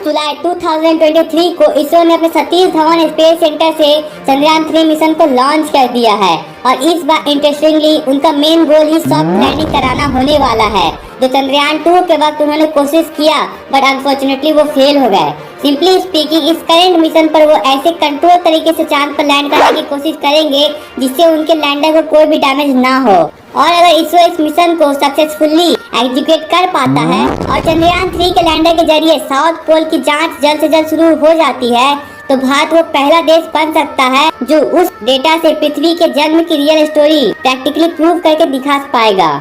जुलाई 2023 को इसरो ने अपने सतीश धवन स्पेस सेंटर से चंद्रयान 3 मिशन को लॉन्च कर दिया है और इस बार इंटरेस्टिंगली उनका मेन गोल ही सॉफ्ट लैंडिंग कराना होने वाला है। जो चंद्रयान 2 के वक्त उन्होंने कोशिश किया बट अनफॉर्चुनेटली वो फेल हो गए। सिंपली स्पीकिंग इस करेंट मिशन पर वो ऐसे कंट्रोल तरीके से चांद पर लैंड करने की कोशिश करेंगे जिससे उनके लैंडर को कोई भी डैमेज ना हो। और अगर इसरो इस मिशन को सक्सेसफुली एग्जीक्यूट कर पाता है और चंद्रयान 3 के लैंडर के जरिए साउथ पोल की जांच जल्द से जल्द शुरू हो जाती है तो भारत वो पहला देश बन सकता है जो उस डेटा से पृथ्वी के जन्म की रियल स्टोरी प्रैक्टिकली प्रूव करके दिखा पाएगा।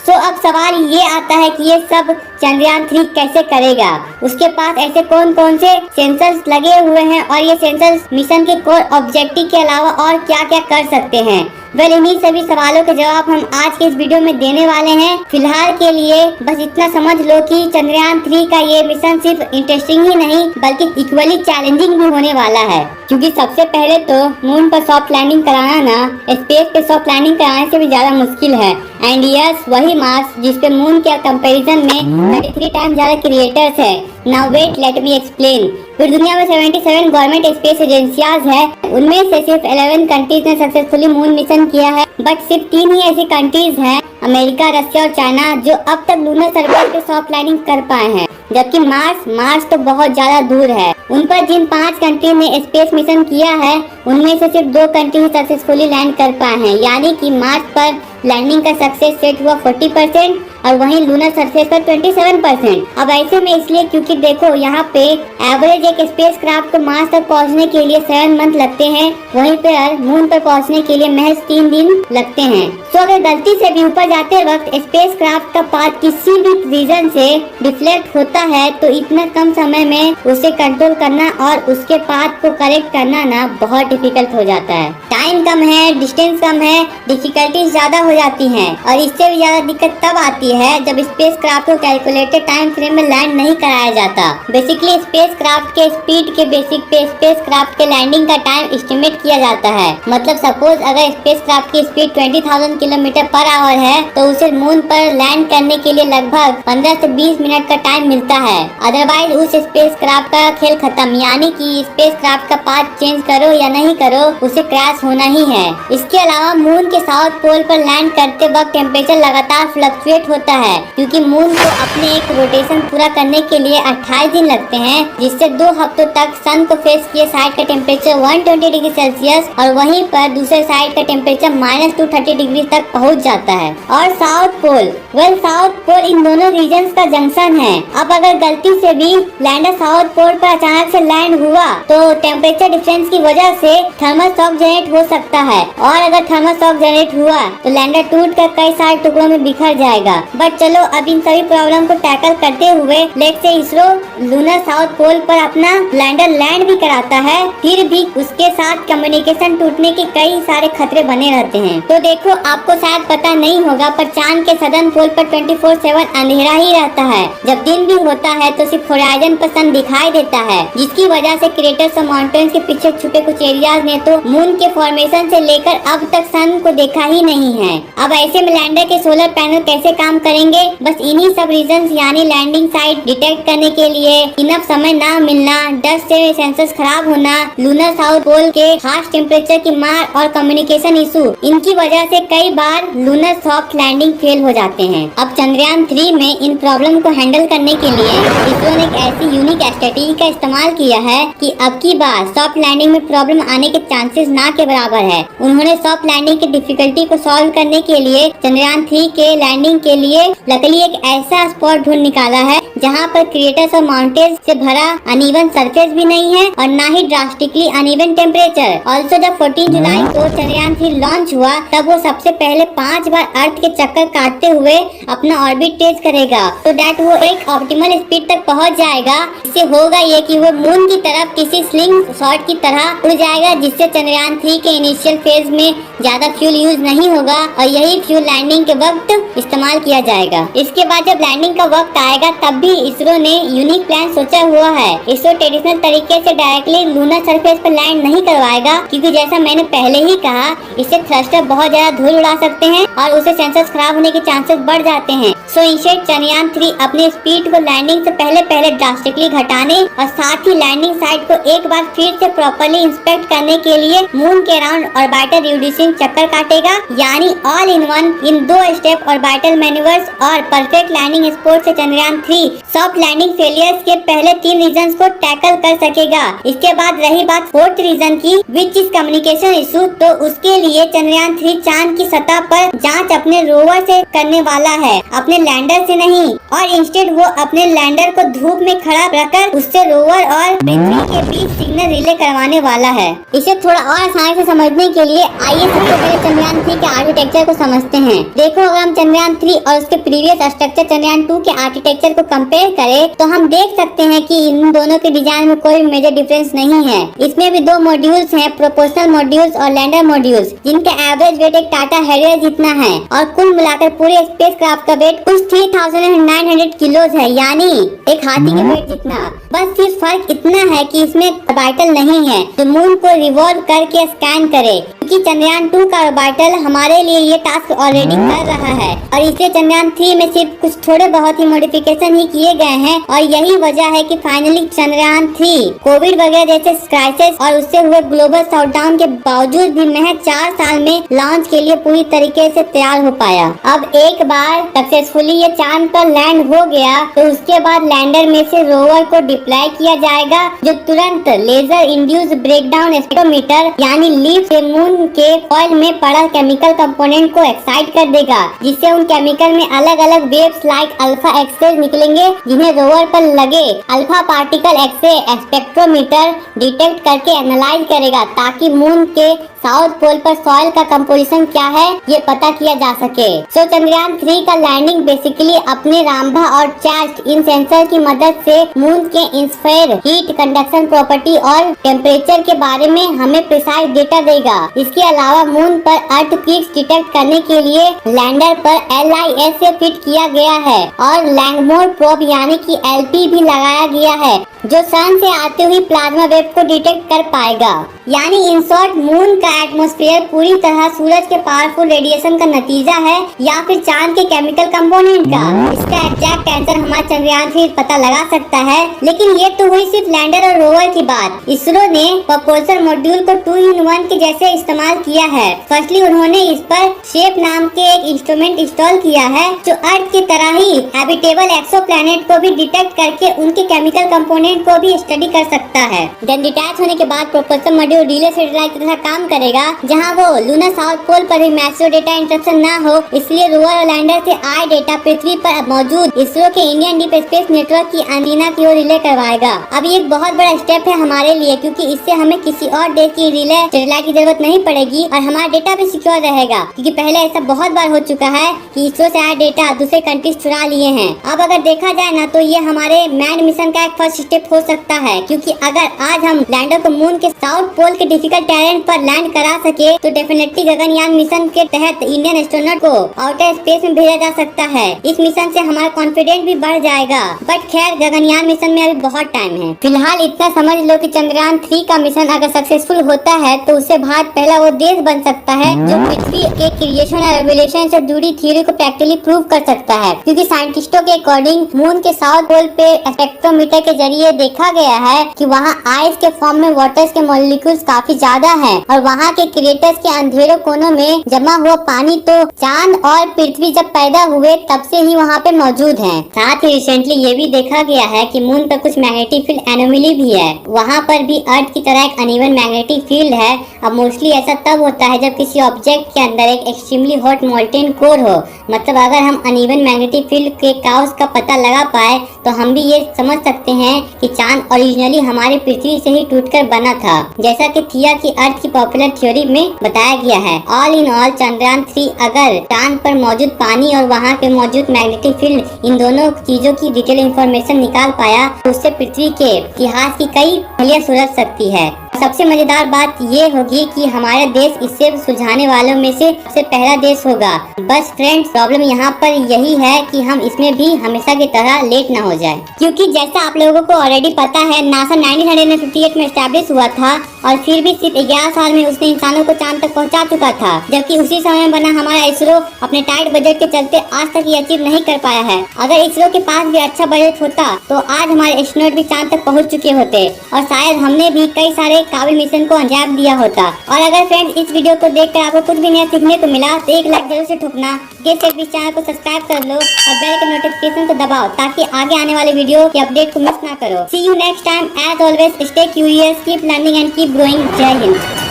तो अब सवाल ये आता है कि ये सब चंद्रयान 3 कैसे करेगा, उसके पास ऐसे कौन कौन से सेंसर्स लगे हुए हैं और ये सेंसर्स मिशन के कोर ऑब्जेक्टिव के अलावा और क्या क्या कर सकते हैं। वेल, इन्हीं सभी सवालों के जवाब हम आज के इस वीडियो में देने वाले हैं। फिलहाल के लिए बस इतना समझ लो कि चंद्रयान 3 का ये मिशन सिर्फ इंटरेस्टिंग ही नहीं बल्कि इक्वली चैलेंजिंग भी होने वाला है, क्योंकि सबसे पहले तो मून पर सॉफ्ट लैंडिंग कराना ना स्पेस पे सॉफ्ट लैंडिंग कराने से भी ज्यादा मुश्किल है। एंड यस, वही मार्स जिसपे मून के कंपैरिजन में 33 टाइम ज्यादा क्रिएटर्स है। Now wait, let me explain. पूरी दुनिया में 77 गवर्नमेंट स्पेस एजेंसियाज है, उनमें से सिर्फ 11 कंट्रीज ने सक्सेसफुली मून मिशन किया है। बट सिर्फ 3 ही ऐसी कंट्रीज हैं, अमेरिका, रशिया और चाइना, जो अब तक लूनर सरफेस पे सॉफ्ट लैंडिंग कर पाए हैं। जबकि मार्स तो बहुत ज्यादा दूर है। उन पर जिन 5 कंट्री ने स्पेस मिशन किया है उनमें से सिर्फ 2 कंट्री ही सक्सेसफुली लैंड कर पाए हैं, यानी कि मार्स पर लैंडिंग का सक्सेस रेट हुआ 40% और वहीं लूनर सरफेस पर 27%। अब ऐसे में इसलिए क्योंकि देखो यहाँ पे एवरेज एक स्पेस क्राफ्ट को मार्स तक पहुँचने के लिए 7 मंथ लगते हैं, वहीं पर मून पर पहुँचने के लिए महज 3 दिन लगते हैं। तो अगर गलती से भी ऊपर जाते वक्त स्पेस क्राफ्ट का पाथ किसी भी रीजन से डिफ्लेक्ट होता है तो इतना कम समय में उसे कंट्रोल करना और उसके पाथ को करेक्ट करना ना बहुत डिफिकल्ट हो जाता है। टाइम कम है, डिस्टेंस कम है, डिफिकल्टीज ज्यादा हो जाती हैं और इससे भी ज्यादा दिक्कत तब आती है जब स्पेस क्राफ्ट को कैलकुलेटेड टाइम फ्रेम में लैंड नहीं कराया जाता। बेसिकली स्पेस क्राफ्ट के स्पीड के बेसिक पे स्पेस क्राफ्ट के लैंडिंग का टाइम एस्टिमेट किया जाता है। मतलब सपोज अगर स्पेस क्राफ्ट की स्पीड 20,000 किलोमीटर पर आवर है तो उसे मून पर लैंड करने के लिए लगभग 15 से 20 मिनट का टाइम मिलता है। अदरवाइज उस स्पेस क्राफ्ट का खेल खत्म, यानी कि स्पेस क्राफ्ट का पाथ चेंज करो या नहीं करो उसे क्रैश होना ही है। इसके अलावा मून के साउथ पोल पर लैंड करते वक्त टेम्परेचर लगातार फ्लक्चुएट होता है, क्योंकि मून को अपने एक रोटेशन पूरा करने के लिए 28 दिन लगते हैं, जिससे 2 हफ्तों तक सन को फेस किए साइड का टेम्परेचर 120 डिग्री सेल्सियस और वहीं पर दूसरे साइड का टेम्परेचर -230 डिग्री तक पहुंच जाता है। और साउथ पोल, साउथ पोल इन दोनों रीजन्स का जंक्शन है। अब अगर गलती से भी लैंडर साउथ पोल पर अचानक से लैंड हुआ तो टेम्परेचर डिफरेंस की वजह से थर्मल शॉक जनरेट हो सकता है और अगर थर्मल शॉक जनरेट हुआ तो लैंडर टूट कर कई सारे टुकड़ों में बिखर जाएगा। बट चलो अब इन सभी प्रॉब्लम को टैकल करते हुए let's say ISRO lunar south pole पर अपना लैंडर लैंड भी कराता है, फिर भी उसके साथ कम्युनिकेशन टूटने के कई सारे खतरे बने रहते हैं। तो देखो, आपको शायद पता नहीं होगा पर चांद के सदर्न पोल पर 24/7 अंधेरा ही रहता है। जब दिन भी होता है तो सिर्फ होराइजन पर सन दिखाई देता है, जिसकी वजह से क्रेटर्स और माउंटेन्स के पीछे छुपे कुछ एरियाज ने तो मून के फॉर्मेशन से लेकर अब तक सन को देखा ही नहीं है। अब ऐसे में लैंडर के सोलर पैनल कैसे काम करेंगे? बस इन्हीं सब रीजंस यानी लैंडिंग साइट डिटेक्ट करने के लिए इनफ समय ना मिलना, डस्ट से सेंसर्स खराब होना, लूनर साउथ पोल के हार्श टेम्परेचर की मार और कम्युनिकेशन इशू, इनकी वजह से कई बार लूनर सॉफ्ट लैंडिंग फेल हो जाते हैं। अब चंद्रयान 3 में इन प्रॉब्लम को हैंडल करने के लिए इसरो ने एक ऐसी यूनिक स्ट्रेटेजी का इस्तेमाल किया है कि अब की बार सॉफ्ट लैंडिंग में प्रॉब्लम आने के चांसेस ना के बराबर है। उन्होंने सॉफ्ट लैंडिंग की डिफिकल्टी को सॉल्व करने के लिए चंद्रयान 3 के लैंडिंग के लिए लकीली एक ऐसा स्पॉट ढूंढ निकाला है जहां पर क्रिएटर्स और माउंटेन्स से भरा अनइवन सरफेस भी नहीं है और ना ही ड्रास्टिकली अनइवन टेम्परेचर। ऑल्सो जब 14 जुलाई को चंद्रयान 3 लॉन्च हुआ तब वो सबसे पहले 5 बार अर्थ के चक्कर काटते हुए अपना ऑर्बिट तेज करेगा, तो दैट वो एक ऑप्टिमल स्पीड तक पहुंच जाएगा। इससे होगा ये कि वो मून की तरफ किसी स्लिंग शॉट की तरह उड़ जाएगा, जिससे चंद्रयान 3 के इनिशियल फेज में ज्यादा फ्यूल यूज नहीं होगा और यही फ्यूल लैंडिंग के वक्त इस्तेमाल किया जाएगा। इसके बाद जब लैंडिंग का वक्त आएगा तब भी इसरो ने यूनिक प्लान सोचा हुआ है। इसरो ट्रेडिशनल तरीके से डायरेक्टली लूनर सरफेस पर लैंड नहीं करवाएगा, क्योंकि जैसा मैंने पहले ही कहा, इससे थ्रस्टर बहुत ज्यादा धूल उड़ा सकते हैं और उससे सेंसर्स खराब होने के चांसेस बढ़ जाते हैं। सो इंस्टेड चंद्रयान 3 अपने स्पीड को लैंडिंग से पहले ड्रास्टिकली घटाने और साथ ही लैंडिंग साइट को एक बार फिर से प्रॉपर्ली इंस्पेक्ट करने के लिए मून के अराउंड ऑर्बिटल रिड्यूसिंग चक्कर काटेगा, यानी all in one in 2 step orbital manoeuvres और परफेक्ट लैंडिंग स्पोर्ट से चंद्रयान 3 सॉफ्ट लैंडिंग फेलियर्स के पहले 3 रीजन को टैकल कर सकेगा। इसके बाद रही बात 4th रीजन की, विच इज कम्युनिकेशन इशू, तो उसके लिए चंद्रयान 3 चांद की सतह पर जांच अपने रोवर से करने वाला है, अपने लैंडर से नहीं, और इंस्टेड वो अपने लैंडर को धूप में खड़ा रखकर उससे रोवर और पृथ्वी के बीच सिग्नल रिले करवाने वाला है। इसे थोड़ा और आसानी से समझने के लिए आइए सबसे पहले चंद्रयान 3 के आर्किटेक्चर को समझते हैं। देखो, अगर हम चंद्रयान 3 और उसके प्रीवियस स्ट्रक्चर चंद्रयान 2 के आर्किटेक्चर को कंपेयर करें तो हम देख सकते हैं कि इन दोनों के डिजाइन में कोई मेजर डिफरेंस नहीं है। इसमें भी 2 मॉड्यूल्स हैं, प्रोपोर्शनल मॉड्यूल्स और लैंडर मॉड्यूल्स, जिनका एवरेज वेट एक टाटा हैरियर जितना है और कुल मिलाकर पूरे स्पेसक्राफ्ट का वेट कुछ 3900 किलोज है, यानी एक हाथी के वेट जितना। बस सिर्फ फर्क इतना है कि इसमें ऑर्बिटल नहीं है जो मून को रिवॉल्व करके स्कैन करे, क्योंकि चंद्रयान 2 का ऑर्बिटल हमारे लिए ये टास्क ऑलरेडी कर रहा है और इसलिए चंद्रयान 3 में सिर्फ कुछ थोड़े बहुत ही मॉडिफिकेशन ही किए गए हैं। और यही वजह है कि फाइनली चंद्रयान 3 कोविड वगैरह जैसे क्राइसिस और उससे हुए ग्लोबल शटडाउन के बावजूद भी महज 4 साल में लॉन्च के लिए पूरी तरीके से तैयार हो पाया। अब एक बार सक्सेसफुली ये चांद पर लैंड हो गया तो उसके बाद लैंडर में से रोवर को डिप्लॉय किया जाएगा, जो तुरंत लेजर इंड्यूस ब्रेकडाउन स्पेक्ट्रोमीटर यानी लीफ से मून के फॉइल में पड़ा केमिकल कंपोनेंट को एक्साइट कर देगा, जिससे उन केमिकल में अलग अलग वेव्स लाइक अल्फा एक्सरेज निकलेंगे, जिन्हें रोवर पर लगे alpha particle X-ray spectrometer detect करके एनालाइज करेगा, ताकि मून के साउथ पोल पर सॉइल का कंपोजिशन क्या है ये पता किया जा सके। सो चंद्रयान 3 का लैंडिंग बेसिकली अपने रामभा और चार्ट इन सेंसर की मदद से मून के इंस्फेयर हीट कंडक्शन प्रॉपर्टी और टेम्परेचर के बारे में हमें प्रिसाइज डेटा देगा। इसके अलावा मून पर अर्थ क्विक्स डिटेक्ट करने के लिए लैंडर पर LIS से फिट किया गया है और लैंगमोर प्रोब यानी कि LP भी लगाया गया है, जो सन से आते हुए प्लाज्मा वेव को डिटेक्ट कर पाएगा। यानी इन शॉर्ट मून का एटमॉस्फेयर पूरी तरह सूरज के पावरफुल रेडिएशन का नतीजा है या फिर चांद के केमिकल कंपोनेंट का। इसका एग्जैक्ट आंसर हमारा चंद्रयान 3 पता लगा सकता है, लेकिन ये तो हुई सिर्फ लैंडर और रोवर की बात। इसरो ने प्रपोजल मॉड्यूल को 2 in 1 के जैसे इस्तेमाल किया है। फर्स्टली उन्होंने इस पर शेप नाम के एक इंस्ट्रूमेंट इंस्टॉल किया है, जो अर्थ की तरह ही हैबिटेबल एक्सोप्लैनेट को भी डिटेक्ट करके उनके केमिकल कंपोनेंट को भी स्टडी कर सकता है। देन डिटैच होने के बाद प्रोपोजल मॉड्यूल रिले सैटेलाइट की तरह काम करेगा, जहां वो लूनर साउथ पोल पर भी मैसिव डेटा इंटरप्शन ना हो, इसलिए रोवर और लैंडर से आए डेटा पृथ्वी पर मौजूद इसरो के इंडियन डीप स्पेस नेटवर्क की एंटीना की ओर रिले करवाएगा। अब ये एक बहुत बड़ा स्टेप है हमारे लिए, क्योंकि इससे हमें किसी और देश की रिले सैटेलाइट की जरूरत नहीं पड़ेगी और हमारा डेटा भी सिक्योर रहेगा, क्योंकि पहले ऐसा बहुत बार हो चुका है कि इसरो से आया डेटा दूसरे कंट्रीज चुरा लिए हैं। अब अगर देखा जाए ना तो ये हमारे मैन मिशन का एक फर्स्ट स्टेप हो सकता है, क्योंकि अगर आज हम लैंडर को मून के साउथ पोल के डिफिकल्ट टेरेन पर लैंड करा सके तो डेफिनेटली गगनयान मिशन के तहत इंडियन एस्ट्रोनॉट को आउटर स्पेस में भेजा जा सकता है। इस मिशन से हमारा कॉन्फिडेंस भी बढ़ जाएगा, बट खैर गगनयान मिशन में अभी बहुत टाइम है। फिलहाल इतना समझ लो कि चंद्रयान 3 का मिशन अगर सक्सेसफुल होता है तो उससे भारत पहला वो देश बन सकता है जो पृथ्वी के क्रिएशन और रेवोल्यूशन से जुड़ी थ्योरी को प्रैक्टिकली प्रूव कर सकता है, क्योंकि साइंटिस्टों के अकॉर्डिंग मून के साउथ पोल पे स्पेक्ट्रोमीटर के जरिए देखा गया है कि वहाँ आइस के फॉर्म में वाटर्स के मॉलिक्यूल्स काफी ज्यादा हैं और वहाँ के क्रेटर्स के अंधेरों कोनों में जमा हुआ पानी तो चांद और पृथ्वी जब पैदा हुए तब से ही वहाँ पे मौजूद है। साथ ही रिसेंटली ये भी देखा गया है कि मून पर कुछ मैग्नेटिक फील्ड एनोमली भी है, वहाँ पर भी अर्थ की तरह एक अनइवन मैग्नेटिक फील्ड है। अब मोस्टली ऐसा तब होता है जब किसी ऑब्जेक्ट के अंदर एक एक्सट्रीमली हॉट मोल्टेन कोर हो, मतलब अगर हम अनइवन मैग्नेटिक फील्ड के काउस का पता लगा पाए तो हम भी ये समझ सकते हैं कि चांद ओरिजिनली हमारी पृथ्वी से ही टूटकर बना था, जैसा कि थिया की अर्थ की पॉपुलर थ्योरी में बताया गया है। ऑल इन ऑल चंद्रयान 3 अगर चांद पर मौजूद पानी और वहाँ पे मौजूद मैग्नेटिक फील्ड इन दोनों चीजों की डिटेल इंफॉर्मेशन निकाल पाया तो उससे पृथ्वी के इतिहास की कई पहलियां सुलझ सकती है। सबसे मजेदार बात ये होगी कि हमारा देश इससे सुलझाने वालों में से सबसे पहला देश होगा। बस फ्रेंड्स, प्रॉब्लम यहाँ पर यही है कि हम इसमें भी हमेशा की तरह लेट ना हो जाए, क्योंकि जैसा आप लोगों को ऑलरेडी पता है, नासा 1958 में एस्टैब्लिश हुआ था और फिर भी सिर्फ 11 साल में उसने इंसानों को चांद तक पहुंचा चुका था, जबकि उसी समय में बना हमारा इसरो अपने टाइट बजट के चलते आज तक ये अचीव नहीं कर पाया है। अगर इसरो के पास भी अच्छा बजट होता तो आज हमारे एस्ट्रोनॉट भी चांद तक पहुंच चुके होते और शायद हमने भी कई सारे काबिल मिशन को अंजाम दिया होता। और अगर फ्रेंड्स इस वीडियो को देखकर आपको कुछ भी नया सीखने को मिला तो एक लाइक जरूर से ठोकना। इस चैनल को सब्सक्राइब कर लो और बेल के नोटिफिकेशन को दबाओ ताकि आगे आने वाले वीडियो के अपडेट को मिस ना करो। See you next time. As always stay curious, keep learning and keep growing. जय हिंद।